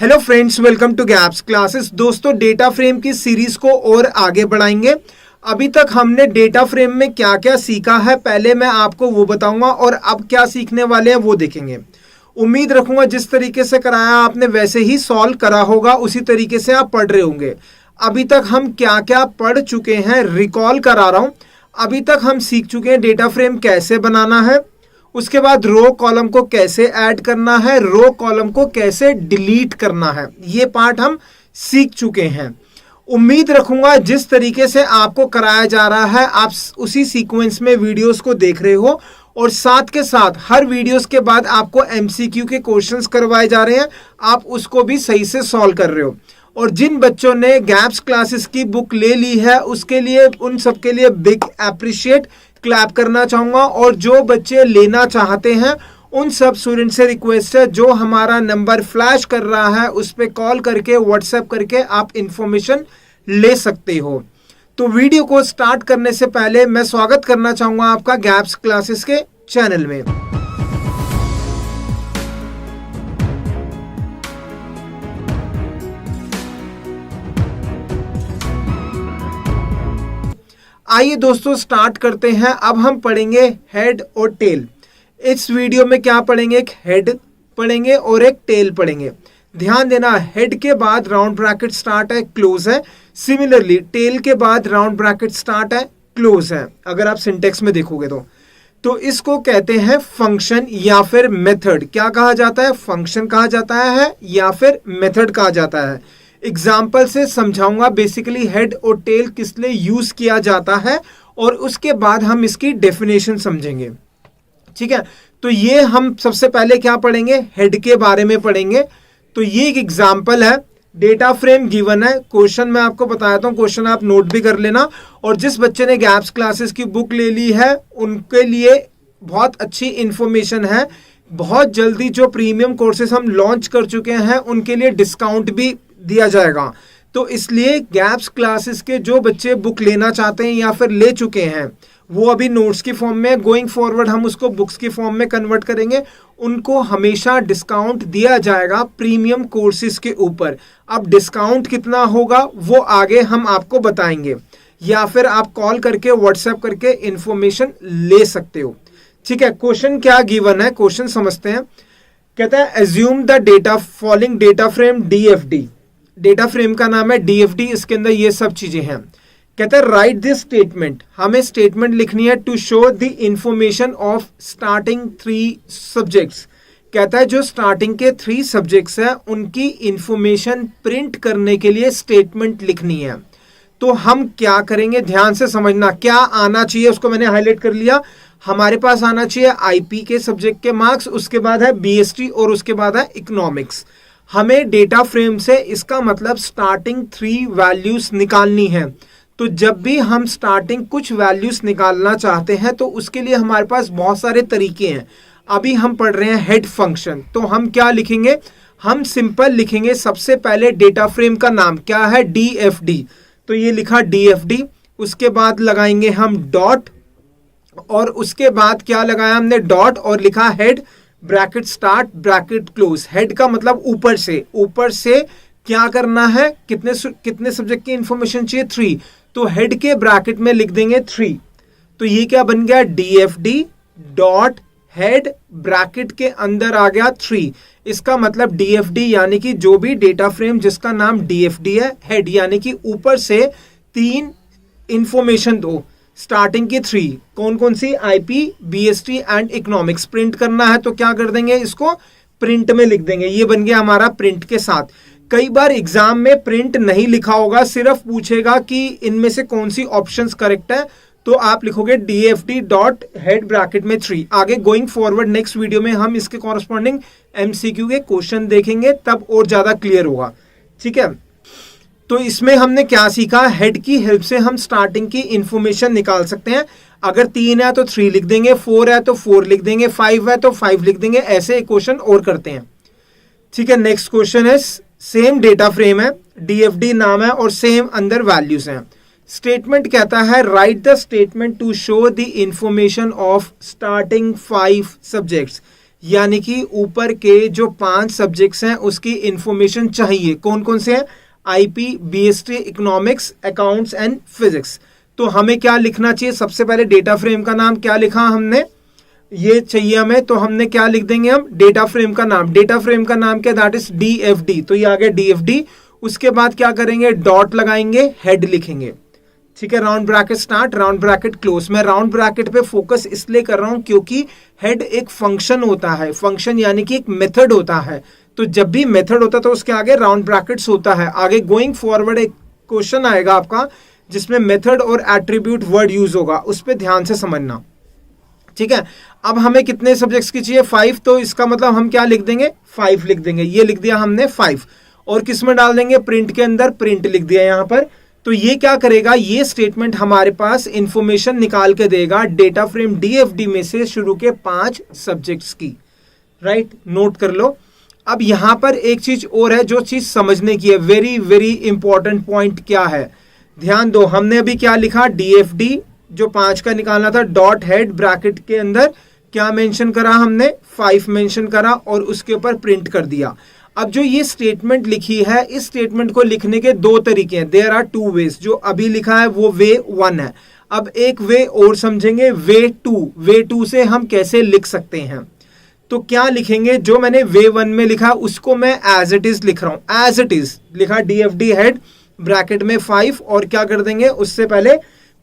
Hello friends, welcome to gaps classes. दोस्तों, data frame की series को और आगे बढ़ाएंगे। अभी तक हमने डेटा फ्रेम में क्या क्या सीखा है, पहले मैं आपको वो बताऊंगा और अब क्या सीखने वाले हैं वो देखेंगे। उम्मीद रखूंगा जिस तरीके से कराया आपने वैसे ही सॉल्व करा होगा, उसी तरीके से आप पढ़ रहे होंगे। अभी तक हम क्या क्या पढ़ चुके हैं रिकॉल करा रहा हूं। अभी तक हम सीख चुके हैं डेटा फ्रेम कैसे बनाना है, उसके बाद रो कॉलम को कैसे ऐड करना है, रो कॉलम को कैसे डिलीट करना है। ये पार्ट हम सीख चुके हैं। उम्मीद रखूंगा जिस तरीके से आपको कराया जा रहा है आप उसी सीक्वेंस में वीडियोस को देख रहे हो, और साथ के साथ हर वीडियोस के बाद आपको एमसीक्यू के क्वेश्चंस करवाए जा रहे हैं, आप उसको भी सही से सॉल्व कर रहे हो। और जिन बच्चों ने गैप्स क्लासेस की बुक ले ली है उसके लिए, उन सबके लिए बिग अप्रिशिएट, क्लैप करना चाहूंगा। और जो बच्चे लेना चाहते हैं उन सब स्टूडेंट से रिक्वेस्ट है, जो हमारा नंबर फ्लैश कर रहा है उस पर कॉल करके, व्हाट्सएप करके आप इंफॉर्मेशन ले सकते हो। तो वीडियो को स्टार्ट करने से पहले मैं स्वागत करना चाहूंगा आपका गैप्स क्लासेस के चैनल में। आइए दोस्तों स्टार्ट करते हैं। अब हम पढ़ेंगे हेड और टेल। इस वीडियो में क्या पढ़ेंगे, एक हेड पढ़ेंगे और एक टेल पढ़ेंगे। ध्यान देना, हेड के बाद राउंड ब्रैकेट स्टार्ट है, क्लोज है। सिमिलरली टेल के बाद राउंड ब्रैकेट स्टार्ट है, क्लोज है। अगर आप सिंटेक्स में देखोगे तो इसको कहते हैं फंक्शन या फिर मेथड। क्या कहा जाता है? फंक्शन कहा जाता है या फिर मेथड कहा जाता है। एग्जाम्पल से समझाऊंगा बेसिकली हेड और टेल किस लिए यूज किया जाता है, और उसके बाद हम इसकी डेफिनेशन समझेंगे। ठीक है, तो ये हम सबसे पहले क्या पढ़ेंगे, हेड के बारे में पढ़ेंगे। तो ये एक एग्जाम्पल है, डेटा फ्रेम गिवन है। क्वेश्चन मैं आपको बताता हूँ, क्वेश्चन आप नोट भी कर लेना। और जिस बच्चे ने गैप्स क्लासेस की बुक ले ली है उनके लिए बहुत अच्छी इंफॉर्मेशन है। बहुत जल्दी जो प्रीमियम कोर्सेज हम लॉन्च कर चुके हैं उनके लिए डिस्काउंट भी दिया जाएगा। तो इसलिए गैप्स क्लासेस के जो बच्चे बुक लेना चाहते हैं या फिर ले चुके हैं, वो अभी नोट्स की फॉर्म में, गोइंग फॉरवर्ड हम उसको बुक्स की फॉर्म में कन्वर्ट करेंगे। उनको हमेशा डिस्काउंट दिया जाएगा प्रीमियम कोर्सेज के ऊपर। अब डिस्काउंट कितना होगा वो आगे हम आपको बताएंगे, या फिर आप कॉल करके व्हाट्सएप करके इंफॉर्मेशन ले सकते हो। ठीक है, क्वेश्चन क्या गिवन है, क्वेश्चन समझते हैं। कहता है assume the data following data frame DFD. Data frame का नाम है डीएफडी, इसके अंदर ये सब चीजें हैं। कहता है राइट दिस स्टेटमेंट, हमें स्टेटमेंट लिखनी है to show the information of starting 3 subjects. कहता है जो स्टार्टिंग के 3 सब्जेक्ट्स हैं उनकी इंफॉर्मेशन प्रिंट करने के लिए स्टेटमेंट लिखनी है। तो हम क्या करेंगे, ध्यान से समझना। क्या आना चाहिए उसको मैंने हाईलाइट कर लिया। हमारे पास आना चाहिए आईपी के सब्जेक्ट के मार्क्स, उसके बाद है बीएसटी और उसके बाद है इकोनॉमिक्स। हमें डेटा फ्रेम से इसका मतलब स्टार्टिंग 3 वैल्यूज निकालनी है। तो जब भी हम स्टार्टिंग कुछ वैल्यूज निकालना चाहते हैं तो उसके लिए हमारे पास बहुत सारे तरीके हैं। अभी हम पढ़ रहे हैं हेड फंक्शन, तो हम क्या लिखेंगे, हम सिंपल लिखेंगे। सबसे पहले डेटा फ्रेम का नाम क्या है, डीएफडी। तो ये लिखा डीएफडी, उसके बाद लगाएंगे हम डॉट, और उसके बाद क्या लगाया हमने, डॉट, और लिखा head bracket start bracket close. Head का मतलब ऊपर से, ऊपर से क्या करना है, कितने सब्जेक्ट की इंफॉर्मेशन चाहिए, 3। तो हेड के ब्रैकेट में लिख देंगे 3। तो ये क्या बन गया, डीएफडी डॉट हेड ब्रैकेट के अंदर आ गया 3। इसका मतलब डीएफडी यानी कि जो भी डेटा फ्रेम जिसका नाम डीएफडी है, हेड यानी कि ऊपर से 3 इंफॉर्मेशन दो, स्टार्टिंग की 3 कौन कौन सी, IP, BST and economics. Print करना है तो क्या कर देंगे, इसको प्रिंट में लिख देंगे। ये बन गया हमारा प्रिंट के साथ। कई बार एग्जाम में प्रिंट नहीं लिखा होगा, सिर्फ पूछेगा कि इनमें से कौन सी ऑप्शंस करेक्ट है, तो आप लिखोगे डीएफडी डॉट हेड ब्रैकेट में 3। आगे गोइंग फॉरवर्ड नेक्स्ट वीडियो में हम इसके कॉरस्पॉन्डिंग एमसीक्यू के क्वेश्चन देखेंगे, तब और ज्यादा क्लियर होगा। ठीक है, तो इसमें हमने क्या सीखा, हेड की हेल्प से हम स्टार्टिंग की इंफॉर्मेशन निकाल सकते हैं। अगर 3 है तो 3 लिख देंगे, 4 है तो 4 लिख देंगे, 5 है तो 5 लिख देंगे। ऐसे एक क्वेश्चन और करते हैं। ठीक है, नेक्स्ट क्वेश्चन है, सेम डेटा फ्रेम है, डीएफडी नाम है और सेम अंदर वैल्यूज हैं। स्टेटमेंट कहता है write the statement to show the information of starting 5 subjects. यानी कि ऊपर के जो 5 सब्जेक्ट्स हैं उसकी इंफॉर्मेशन चाहिए। कौन कौन से हैं? IP, BST, economics, accounts and physics. तो हमें क्या लिखना चाहिए? सबसे पहले डेटा फ्रेम का नाम क्या लिखा हमने, ये चाहिए हमें, तो हमने क्या लिख देंगे हम? डेटा फ्रेम का नाम। डेटा फ्रेम का नाम क्या? That is DFD. तो ये आ गया डीएफडी। उसके बाद क्या करेंगे? डॉट लगाएंगे, हेड लिखेंगे। ठीक है, round bracket start, round bracket close. मैं राउंड ब्रैकेट पे फोकस इसलिए कर रहा हूं क्योंकि हेड एक फंक्शन होता है। फंक्शन यानी कि एक मेथड होता है। तो जब भी मेथड होता है तो उसके आगे राउंड ब्रैकेट्स होता है। आगे गोइंग फॉरवर्ड एक क्वेश्चन आएगा आपका जिसमें मेथड और एट्रीब्यूट वर्ड यूज होगा, उस पर ध्यान से समझना। ठीक है, अब हमें कितने सब्जेक्ट्स की चाहिए? 5। तो इसका मतलब हम क्या लिख देंगे? 5 लिख देंगे। ये लिख दिया हमने 5। और किस में डाल देंगे? प्रिंट के अंदर। प्रिंट लिख दिया यहां पर। तो ये क्या करेगा? ये स्टेटमेंट हमारे पास इंफॉर्मेशन निकाल के देगा डेटा फ्रेम डीएफडी में से शुरू के 5 सब्जेक्ट्स की। राइट, नोट कर लो। अब यहां पर एक चीज और है जो चीज समझने की है, वेरी वेरी इंपॉर्टेंट पॉइंट क्या है, ध्यान दो। हमने अभी क्या लिखा? डीएफडी जो 5 का निकालना था, डॉट हेड ब्रैकेट के अंदर क्या मेंशन करा हमने? 5 मेंशन करा और उसके ऊपर प्रिंट कर दिया। अब जो ये स्टेटमेंट लिखी है, इस स्टेटमेंट को लिखने के 2 तरीके हैं। There are 2 ways. जो अभी लिखा है वो वे 1 है। अब एक वे और समझेंगे, वे 2। वे 2 से हम कैसे लिख सकते हैं? तो क्या लिखेंगे? जो मैंने वे 1 में लिखा उसको मैं एज इट इज लिख रहा हूं। एज इट इज लिखा, डीएफडी हेड ब्रैकेट में 5 और क्या कर देंगे? उससे पहले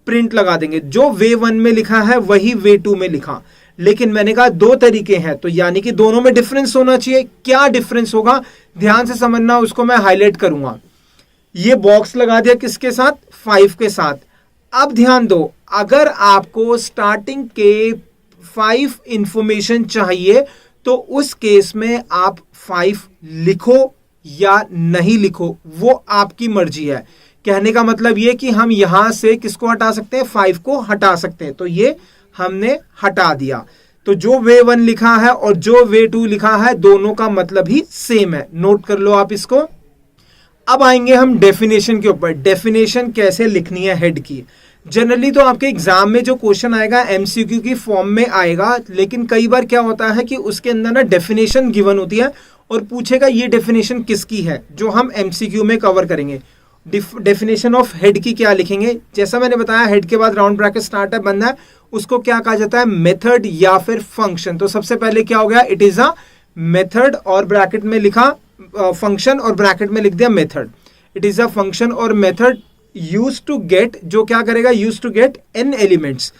प्रिंट लगा देंगे। जो वे 1 में लिखा है वही वे 2 में लिखा। लेकिन मैंने कहा 2 तरीके हैं, तो यानी कि दोनों में डिफरेंस होना चाहिए। क्या डिफरेंस होगा? ध्यान से समझना, उसको मैं हाईलाइट करूंगा। ये बॉक्स लगा दिया किसके साथ? 5 के साथ। अब ध्यान दो, अगर आपको स्टार्टिंग के 5 इंफॉर्मेशन चाहिए तो उस केस में आप 5 लिखो या नहीं लिखो, वो आपकी मर्जी है। कहने का मतलब ये कि हम यहां से किसको हटा सकते हैं? 5 को हटा सकते हैं। तो ये हमने हटा दिया। तो जो वे 1 लिखा है और जो वे 2 लिखा है, दोनों का मतलब ही सेम है। नोट कर लो आप इसको। अब आएंगे हम डेफिनेशन के ऊपर। डेफिनेशन कैसे लिखनी है हेड की। जनरली तो आपके एग्जाम में जो क्वेश्चन आएगा एमसीक्यू की फॉर्म में आएगा, लेकिन कई बार क्या होता है कि उसके अंदर ना डेफिनेशन गिवन होती है और पूछेगा ये डेफिनेशन किसकी है, जो हम एमसीक्यू में कवर करेंगे। डेफिनेशन ऑफ हेड की क्या लिखेंगे? जैसा मैंने बताया, हेड के बाद राउंड ब्रैकेट स्टार्ट है, बंद है, उसको क्या कहा जाता है? मेथड या फिर फंक्शन। तो सबसे पहले क्या हो गया? इट इज अ मेथड और ब्रैकेट में लिखा फंक्शन और ब्रैकेट में लिख दिया method. It is a function और मेथड यूज टू गेट, जो क्या करेगा? Use to get n elements.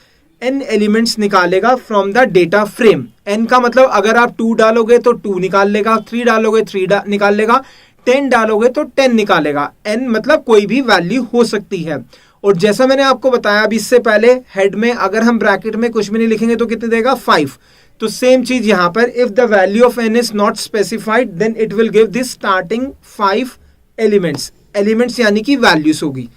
n elements निकालेगा from the data frame. n का मतलब अगर आप 2 डालोगे तो 2 निकाल लेगा, 3 डालोगे 3 निकाल लेगा, 10 डालोगे तो 10 निकालेगा। n मतलब कोई भी वैल्यू हो सकती है। और जैसा मैंने आपको बताया अभी इससे पहले, हेड में अगर हम ब्रैकेट में कुछ भी नहीं लिखेंगे तो कितने देगा? 5। तो सेम चीज यहां पर, if the value of n is not specified then it will give this starting 5 elements. Elements यानी कि वैल्यूज होगी।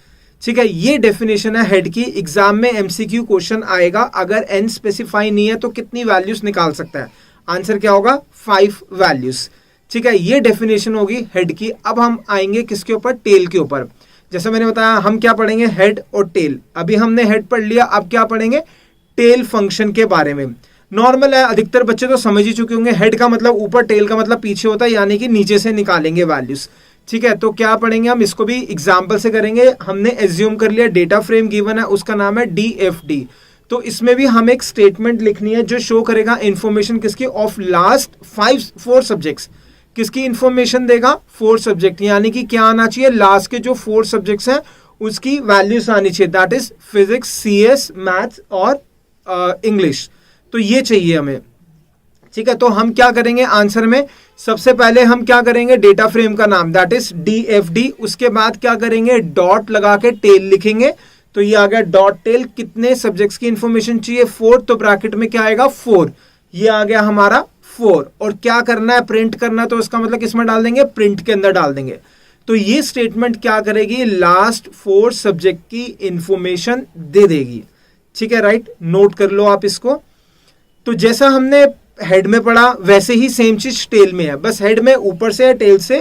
ठीक है, ये डेफिनेशन है हेड की। एग्जाम में एमसीक्यू क्वेश्चन आएगा, अगर n स्पेसिफाई नहीं है तो कितनी वैल्यूज निकाल सकता है? आंसर क्या होगा? 5 वैल्यूज। ठीक है, ये डेफिनेशन होगी हेड की। अब हम आएंगे किसके ऊपर? टेल के ऊपर। जैसा मैंने बताया, हम क्या पढ़ेंगे? हेड और टेल। अभी हमने हेड पढ़ लिया, अब क्या पढ़ेंगे? टेल फंक्शन के बारे में। नॉर्मल है, अधिकतर बच्चे तो समझ ही चुके होंगे। हेड का मतलब ऊपर, टेल का मतलब पीछे होता है, यानी कि नीचे से निकालेंगे वैल्यूज। ठीक है, तो क्या पढ़ेंगे हम? इसको भी एग्जाम्पल से करेंगे। हमने एज्यूम कर लिया डेटा फ्रेम गिवन है, उसका नाम है डीएफडी। तो इसमें भी हम एक स्टेटमेंट लिखनी है जो शो करेगा इंफॉर्मेशन किसकी? Of last 4 subjects. किसकी इंफॉर्मेशन देगा? 4 सब्जेक्ट। यानी कि क्या आना चाहिए? लास्ट के जो 4 सब्जेक्ट्स हैं उसकी वैल्यूज आनी चाहिए। That is physics, CS, maths और इंग्लिश। तो ये चाहिए हमें। ठीक है, तो हम क्या करेंगे आंसर में? सबसे पहले हम क्या करेंगे? डेटा फ्रेम का नाम, दैट इज डीएफडी। उसके बाद क्या करेंगे? डॉट लगा के टेल लिखेंगे। तो ये आ गया डॉट टेल। कितने सब्जेक्ट्स की इंफॉर्मेशन चाहिए? 4। तो ब्रैकेट में क्या आएगा? 4। ये आ गया हमारा 4। और क्या करना है? प्रिंट करना है। तो इसका मतलब किसमें डाल देंगे? प्रिंट के अंदर डाल देंगे। तो ये स्टेटमेंट क्या करेगी? लास्ट 4 सब्जेक्ट की इंफॉर्मेशन दे देगी। ठीक है, राइट, नोट कर लो आप इसको। तो जैसा हमने हेड में पढ़ा वैसे ही सेम चीज टेल में है, बस हेड में ऊपर से है,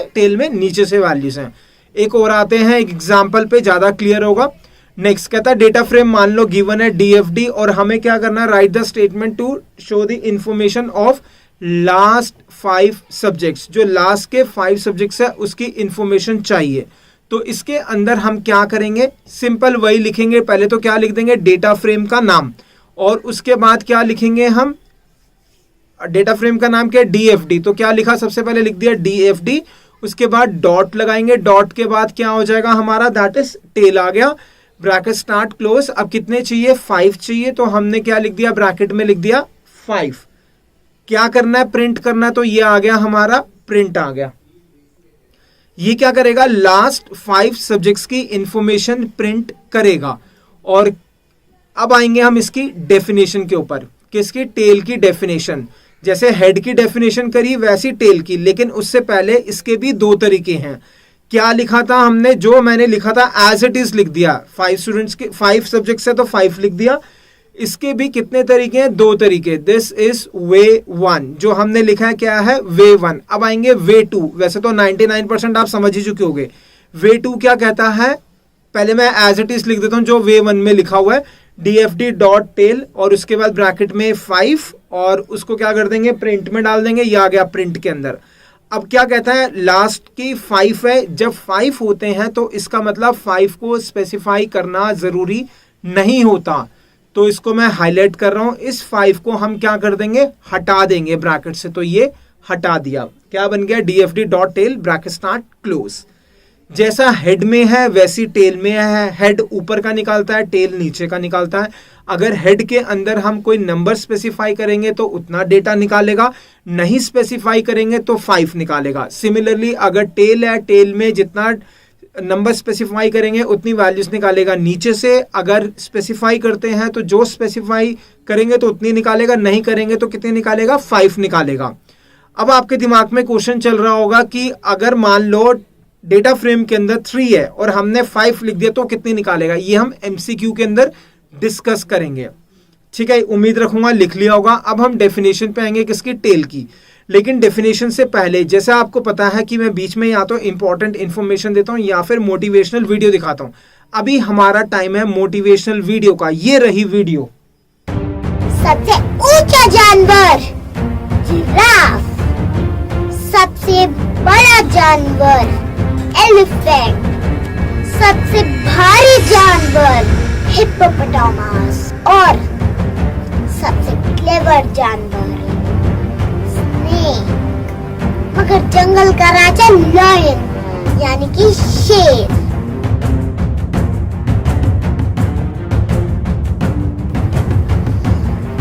टेल में नीचे से वैल्यूज हैं। एक और आते हैं एक एग्जांपल पे, ज्यादा क्लियर होगा। नेक्स्ट कहता है डेटा फ्रेम मान लो गिवन है डीएफडी और हमें क्या करना है? Write the statement to show the information of last 5 subjects, जो लास्ट के 5 सब्जेक्ट्स है उसकी इंफॉर्मेशन चाहिए। तो इसके अंदर हम क्या करेंगे, सिंपल वही लिखेंगे। पहले तो क्या लिख देंगे, डेटा फ्रेम का नाम, और उसके बाद क्या लिखेंगे हम, डेटा फ्रेम का नाम क्या है, DFD। तो क्या लिखा, सबसे पहले लिख दिया DFD, उसके बाद डॉट लगाएंगे, डॉट के बाद क्या हो जाएगा हमारा, दैट इज टेल आ गया, ब्रैकेट स्टार्ट क्लोज। अब कितने चाहिए, 5 चाहिए, तो हमने क्या लिख दिया, ब्रैकेट में लिख दिया 5। क्या करना है, प्रिंट करना है, तो ये आ गया हमारा, प्रिंट आ गया। ये क्या करेगा, लास्ट 5 सब्जेक्ट्स की इंफॉर्मेशन प्रिंट करेगा। और अब आएंगे हम इसकी डेफिनेशन के ऊपर, किसकी, टेल की डेफिनेशन। जैसे हेड की डेफिनेशन करी वैसी टेल की, लेकिन उससे पहले इसके भी 2 तरीके हैं। क्या लिखा था हमने, जो मैंने लिखा था एज इट इज लिख दिया, 5 स्टूडेंट्स के 5 सब्जेक्ट्स है तो 5 लिख दिया। इसके भी कितने तरीके हैं, 2 तरीके। दिस इज वे 1, जो हमने लिखा है क्या है, वे 1। अब आएंगे वे 2। वैसे तो 99% आप समझ ही चुके होंगे। वे 2 क्या कहता है, पहले मैं एज इट इज लिख देता हूं जो वे 1 में लिखा हुआ है, DFD डॉट टेल, और उसके बाद ब्रैकेट में 5, और उसको क्या कर देंगे, प्रिंट में डाल देंगे। ये आ गया प्रिंट के अंदर। अब क्या कहता है, लास्ट की 5 है, जब 5 होते हैं तो इसका मतलब 5 को स्पेसिफाई करना जरूरी नहीं होता। तो इसको मैं हाईलाइट कर रहा हूं, इस 5 को हम क्या कर देंगे, हटा देंगे ब्रैकेट से। तो ये हटा दिया, क्या बन गया, DFD dot tail, bracket start close. जैसा हेड में है वैसी टेल में है। हेड ऊपर का निकालता है, टेल नीचे का निकालता है। अगर हेड के अंदर हम कोई नंबर स्पेसिफाई करेंगे तो उतना डेटा निकालेगा, नहीं स्पेसिफाई करेंगे तो 5 निकालेगा। सिमिलरली अगर टेल है, टेल में जितना नंबर स्पेसिफाई करेंगे उतनी वैल्यूज निकालेगा नीचे से। अगर स्पेसिफाई करते हैं तो जो स्पेसिफाई करेंगे तो उतनी निकालेगा, नहीं करेंगे तो कितनी निकालेगा, 5 निकालेगा। अब आपके दिमाग में क्वेश्चन चल रहा होगा कि अगर मान लो डेटा फ्रेम के अंदर 3 है और हमने 5 लिख दिया तो कितनी निकालेगा। ये हम MCQ के अंदर डिस्कस करेंगे, ठीक है, उम्मीद रखूंगा लिख लिया होगा। अब हम डेफिनेशन पे आएंगे, किसकी, टेल की। लेकिन डेफिनेशन से पहले, जैसा आपको पता है कि मैं बीच में या तो इंपॉर्टेंट इंफॉर्मेशन देता हूं या फिर मोटिवेशनल वीडियो दिखाता हूं। अभी हमारा टाइम है मोटिवेशनल वीडियो का। ये रही वीडियो। सबसे ऊंचा जानवर जिराफ, सबसे बड़ा जानवर एलिफेंट, सबसे भारी जानवर हिप्पोपोटामस, और सबसे क्लेवर जानवर स्नेक। मगर जंगल का राजा लायन यानी कि शेर।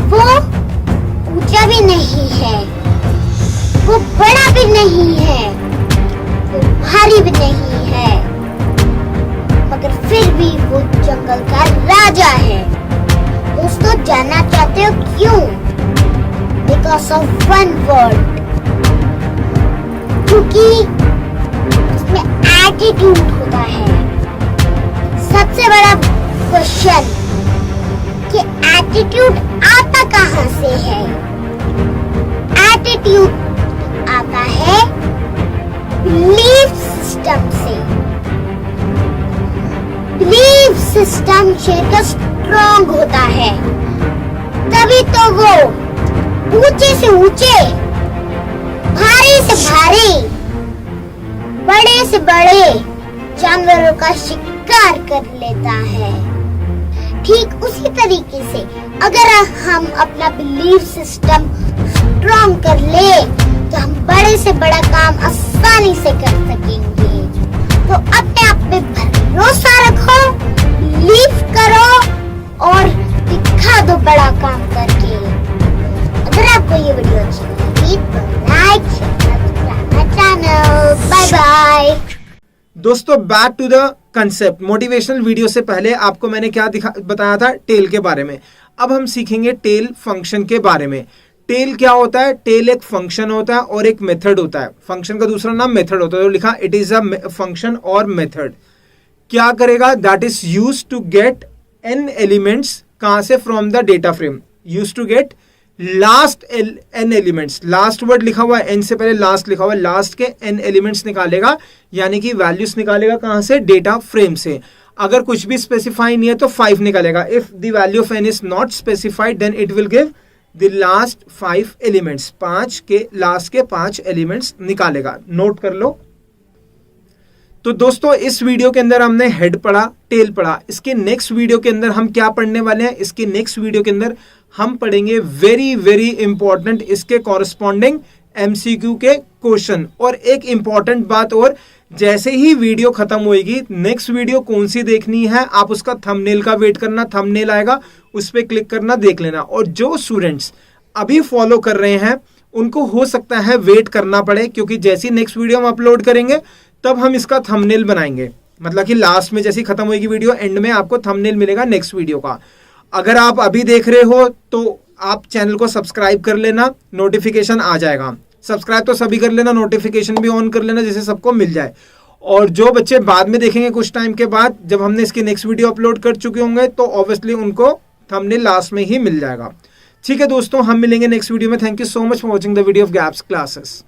वो ऊंचा भी नहीं है, वो बड़ा भी नहीं है, वो भारी भी नहीं है, मगर फिर भी वो जंगल का राजा है। दोस्तों, जानना चाहते हो क्यों? बिकॉज ऑफ वन वर्ड, क्योंकि उसमें एटीट्यूड होता है। सबसे बड़ा क्वेश्चन कि एटीट्यूड आता कहाँ से है? एटीट्यूड आता है बिलीफ सिस्टम से। बिलीफ सिस्टम शेर का स्ट्रॉन्ग होता है, तभी तो वो ऊंचे से ऊंचे, भारी से भारी, बड़े से बड़े जानवरों का शिकार कर लेता है। ठीक उसी तरीके से अगर हम अपना बिलीफ सिस्टम स्ट्रॉन्ग कर ले तो हम बड़े से बड़ा काम आसानी से कर सकेंगे। तो अपने आप पे भरोसा रखो, बिलीव करो और दिखा दो बड़ा काम करके। अगर आपको ये वीडियो अच्छी लगी तो like, subscribe channel. Bye bye. दोस्तों, back to the concept. Motivational video से पहले आपको मैंने क्या बताया था, टेल के बारे में। अब हम सीखेंगे टेल फंक्शन के बारे में। टेल क्या होता है? टेल एक फंक्शन होता है और एक मेथड होता है। फंक्शन का दूसरा नाम मेथड होता है, तो लिखा इट इज अ फंक्शन और मेथड। क्या करेगा? That is use to get n elements. कहां से? From the data frame. Use to get last n elements. Last word लिखा हुआ है, n से पहले लास्ट लिखा हुआ है, लास्ट के n एलिमेंट्स निकालेगा, यानी कि वैल्यूज निकालेगा। कहां से? डेटा फ्रेम से। अगर कुछ भी स्पेसिफाई नहीं है तो 5 निकालेगा। If the value of n is not specified then it will give the last 5 elements, 5 के लास्ट के 5 एलिमेंट्स निकालेगा। नोट कर लो। तो दोस्तों इस वीडियो के अंदर हमने हेड पढ़ा, टेल पढ़ा। इसके नेक्स्ट वीडियो के अंदर हम क्या पढ़ने वाले हैं? इसके नेक्स्ट वीडियो के अंदर हम पढ़ेंगे वेरी वेरी इंपॉर्टेंट इसके कॉरस्पॉन्डिंग एमसीक्यू के क्वेश्चन। और एक इंपॉर्टेंट बात और, जैसे ही वीडियो खत्म होएगी, नेक्स्ट वीडियो कौन सी देखनी है आप उसका थंबनेल का वेट करना, थंबनेल आएगा उस पर क्लिक करना, देख लेना। और जो स्टूडेंट्स अभी फॉलो कर रहे हैं उनको हो सकता है वेट करना पड़े, क्योंकि जैसी नेक्स्ट वीडियो हम अपलोड करेंगे तब हम इसका थंबनेल बनाएंगे। मतलब कि लास्ट में जैसी खत्म होगी वीडियो, एंड में आपको थंबनेल मिलेगा नेक्स्ट वीडियो का। अगर आप अभी देख रहे हो तो आप चैनल को सब्सक्राइब कर लेना, नोटिफिकेशन आ जाएगा। सब्सक्राइब तो सभी कर लेना, नोटिफिकेशन भी ऑन कर लेना जिससे सबको मिल जाए। और जो बच्चे बाद में देखेंगे कुछ टाइम के बाद, जब हमने इसकी नेक्स्ट वीडियो अपलोड कर चुके होंगे, तो ऑब्वियसली उनको थंबनेल लास्ट में ही मिल जाएगा। ठीक है दोस्तों, हम मिलेंगे नेक्स्ट वीडियो में। Thank you so much for watching the video of gaps classes.